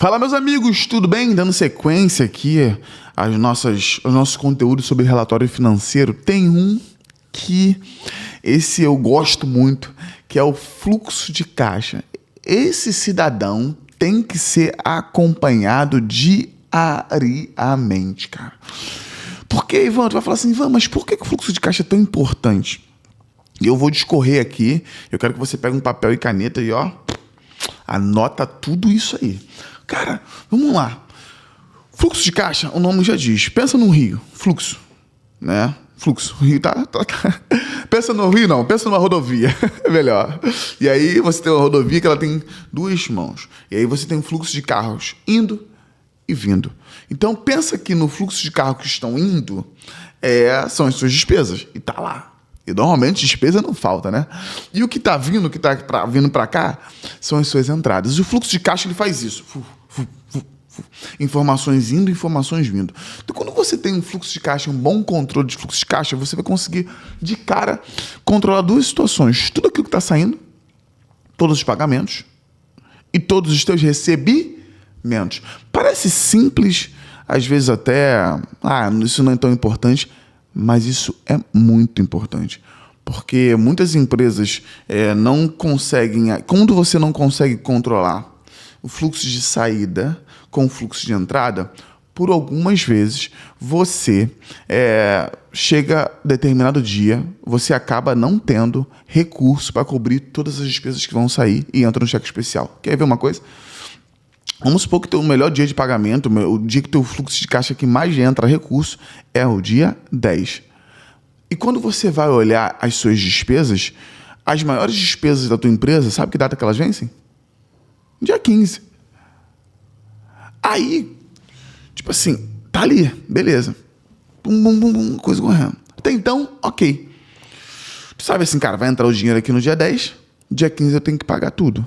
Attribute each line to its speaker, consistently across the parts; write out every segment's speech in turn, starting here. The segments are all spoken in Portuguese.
Speaker 1: Fala, meus amigos, tudo bem? Dando sequência aqui aos nossos conteúdos sobre relatório financeiro, tem um que esse eu gosto muito, que é o fluxo de caixa. Esse cidadão tem que ser acompanhado diariamente, cara. Porque, Ivan, tu vai falar assim, Ivan, mas por que o fluxo de caixa é tão importante? E eu vou discorrer aqui, eu quero que você pegue um papel e caneta e, anota tudo isso aí. Cara, vamos lá. Fluxo de caixa, o nome já diz. Pensa num rio, fluxo, né? Fluxo, rio tá. Pensa no rio não, pensa numa rodovia, é melhor. E aí você tem uma rodovia que ela tem duas mãos. E aí você tem um fluxo de carros indo e vindo. Então pensa que no fluxo de carros que estão indo são as suas despesas. E tá lá. E normalmente despesa não falta, né? E o que tá vindo, vindo para cá, são as suas entradas. E o fluxo de caixa ele faz isso. Informações indo, informações vindo. Então, quando você tem um fluxo de caixa, um bom controle de fluxo de caixa, você vai conseguir, de cara, controlar duas situações. Tudo aquilo que está saindo, todos os pagamentos e todos os teus recebimentos. Parece simples, às vezes até, isso não é tão importante, mas isso é muito importante. Porque muitas empresas não conseguem, quando você não consegue controlar o fluxo de saída com o fluxo de entrada, por algumas vezes você chega a determinado dia, você acaba não tendo recurso para cobrir todas as despesas que vão sair e entra no cheque especial. Quer ver uma coisa? Vamos supor que o melhor dia de pagamento, o dia que teu fluxo de caixa que mais entra recurso é o dia 10. E quando você vai olhar as suas despesas, as maiores despesas da tua empresa, sabe que data que elas vencem? Dia 15. Aí, tipo assim, tá ali, beleza. Coisa correndo. Até então, ok. Tu sabe assim, cara, vai entrar o dinheiro aqui no dia 10, dia 15 eu tenho que pagar tudo.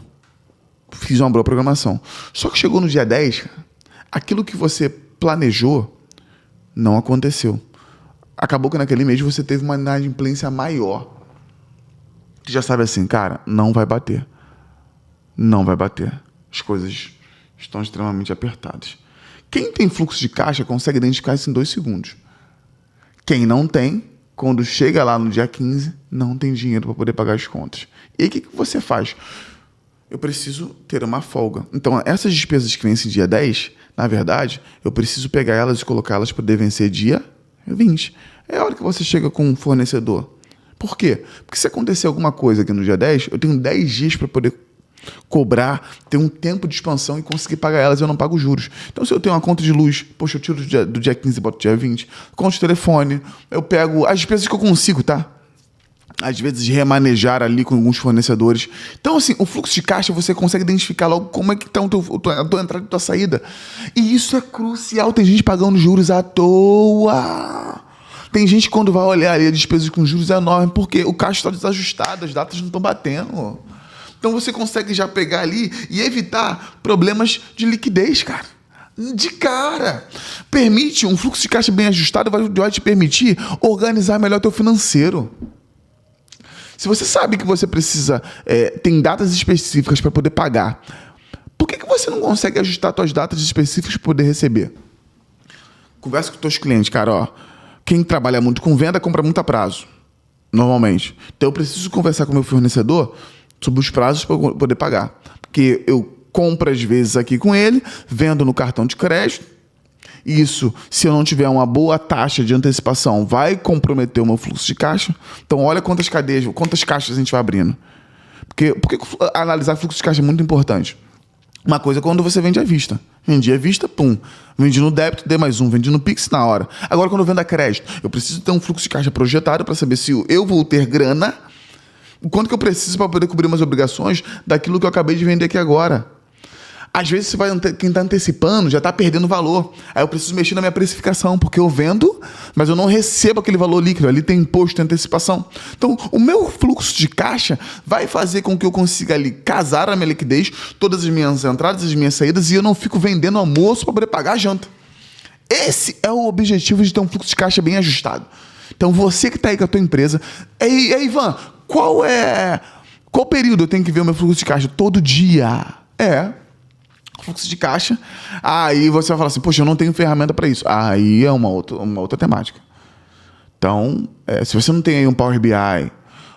Speaker 1: Fiz uma boa programação. Só que chegou no dia 10, aquilo que você planejou não aconteceu. Acabou que naquele mês você teve uma inadimplência maior. Tu já sabe assim, cara, não vai bater. Não vai bater. As coisas estão extremamente apertadas. Quem tem fluxo de caixa consegue identificar isso em 2 segundos. Quem não tem, quando chega lá no dia 15, não tem dinheiro para poder pagar as contas. E aí o que você faz? Eu preciso ter uma folga. Então, essas despesas que vencem dia 10, na verdade, eu preciso pegar elas e colocá-las para poder vencer dia 20. É a hora que você chega com um fornecedor. Por quê? Porque se acontecer alguma coisa aqui no dia 10, eu tenho 10 dias para poder cobrar, ter um tempo de expansão e conseguir pagar elas e eu não pago juros. Então, se eu tenho uma conta de luz, poxa, eu tiro do dia 15 e boto dia 20. Conta de telefone, eu pego as despesas que eu consigo, tá? Às vezes remanejar ali com alguns fornecedores. Então, assim, o fluxo de caixa você consegue identificar logo como é que está a tua entrada e a tua saída. E isso é crucial. Tem gente pagando juros à toa. Tem gente que quando vai olhar ali a despesa com juros é enorme, porque o caixa está desajustado, as datas não estão batendo. Então você consegue já pegar ali e evitar problemas de liquidez, cara. De cara. Permite, um fluxo de caixa bem ajustado vai te permitir organizar melhor teu financeiro. Se você sabe que você precisa, tem datas específicas para poder pagar, por que você não consegue ajustar suas datas específicas para poder receber? Conversa com os teus clientes, cara, quem trabalha muito com venda compra muito a prazo, normalmente. Então eu preciso conversar com o meu fornecedor sobre os prazos para poder pagar. Porque eu compro às vezes aqui com ele, vendo no cartão de crédito. Isso, se eu não tiver uma boa taxa de antecipação, vai comprometer o meu fluxo de caixa. Então, olha quantas caixas a gente vai abrindo. Porque analisar fluxo de caixa é muito importante. Uma coisa é quando você vende à vista. Vendi à vista, pum. Vendi no débito, dê mais um. Vendi no Pix na hora. Agora, quando eu vendo a crédito, eu preciso ter um fluxo de caixa projetado para saber se eu vou ter grana, o quanto que eu preciso para poder cobrir umas obrigações daquilo que eu acabei de vender aqui agora. Às vezes quem está antecipando já está perdendo valor. Aí eu preciso mexer na minha precificação, porque eu vendo, mas eu não recebo aquele valor líquido. Ali tem imposto de antecipação. Então, o meu fluxo de caixa vai fazer com que eu consiga ali casar a minha liquidez, todas as minhas entradas, as minhas saídas, e eu não fico vendendo almoço para poder pagar a janta. Esse é o objetivo de ter um fluxo de caixa bem ajustado. Então, você que está aí com a tua empresa... Ei, Ivan, qual período eu tenho que ver o meu fluxo de caixa? Todo dia. fluxo de caixa. Aí você vai falar assim, poxa, eu não tenho ferramenta para isso. Aí é uma outra temática. Então, se você não tem aí um Power BI,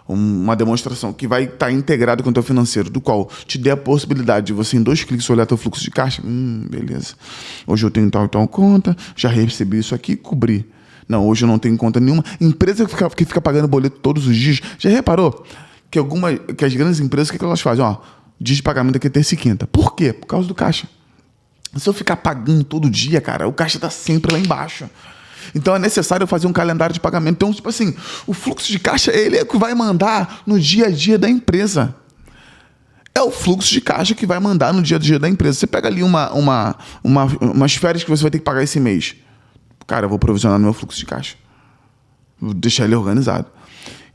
Speaker 1: uma demonstração que vai estar integrado com o teu financeiro, do qual te dê a possibilidade de você, em 2 cliques, olhar teu fluxo de caixa, beleza. Hoje eu tenho tal conta, já recebi isso aqui, cobri. Não, hoje eu não tenho conta nenhuma. Empresa que fica pagando boleto todos os dias, já reparou que as grandes empresas, o que elas fazem? Dia de pagamento aqui é terça e quinta. Por quê? Por causa do caixa. Se eu ficar pagando todo dia, cara, o caixa tá sempre lá embaixo. Então é necessário fazer um calendário de pagamento. Então, tipo assim, o fluxo de caixa, ele é o que vai mandar no dia a dia da empresa. É o fluxo de caixa que vai mandar no dia a dia da empresa. Você pega ali umas férias que você vai ter que pagar esse mês. Cara, eu vou provisionar no meu fluxo de caixa. Vou deixar ele organizado.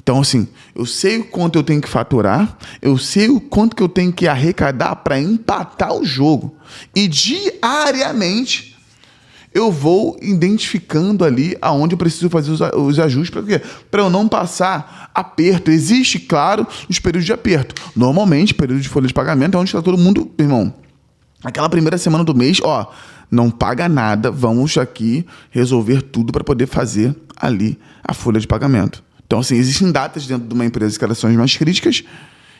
Speaker 1: Então, assim, eu sei o quanto eu tenho que faturar, eu sei o quanto que eu tenho que arrecadar para empatar o jogo. E diariamente eu vou identificando ali aonde eu preciso fazer os ajustes. Para quê? Para eu não passar aperto. Existe, claro, os períodos de aperto. Normalmente, período de folha de pagamento é onde está todo mundo, irmão, aquela primeira semana do mês, não paga nada, vamos aqui resolver tudo para poder fazer ali a folha de pagamento. Então, assim, existem datas dentro de uma empresa que elas são as mais críticas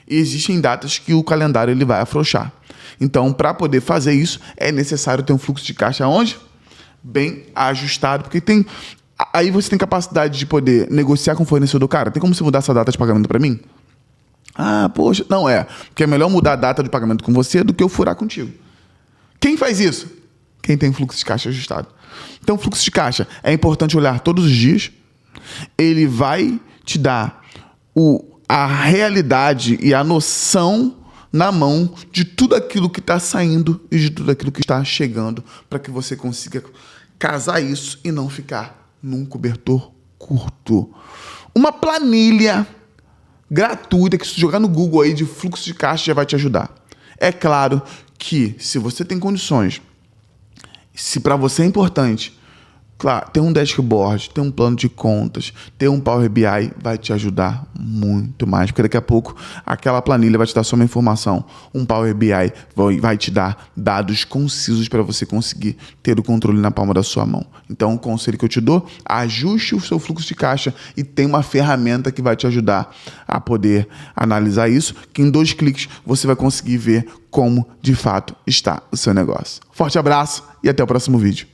Speaker 1: e existem datas que o calendário ele vai afrouxar. Então, para poder fazer isso, é necessário ter um fluxo de caixa onde? Bem ajustado, porque aí você tem capacidade de poder negociar com o fornecedor. Cara, tem como você mudar essa data de pagamento para mim? Poxa, não é. Porque é melhor mudar a data de pagamento com você do que eu furar contigo. Quem faz isso? Quem tem fluxo de caixa ajustado. Então, o fluxo de caixa é importante olhar todos os dias. Ele vai te dar a realidade e a noção na mão de tudo aquilo que está saindo e de tudo aquilo que está chegando, para que você consiga casar isso e não ficar num cobertor curto. Uma planilha gratuita que se jogar no Google aí de fluxo de caixa já vai te ajudar. É claro que se você tem condições, se para você é importante, claro, ter um dashboard, ter um plano de contas, ter um Power BI vai te ajudar muito mais, porque daqui a pouco aquela planilha vai te dar só uma informação, um Power BI vai te dar dados concisos para você conseguir ter o controle na palma da sua mão. Então, o conselho que eu te dou, ajuste o seu fluxo de caixa e tem uma ferramenta que vai te ajudar a poder analisar isso, que em 2 cliques você vai conseguir ver como de fato está o seu negócio. Forte abraço e até o próximo vídeo.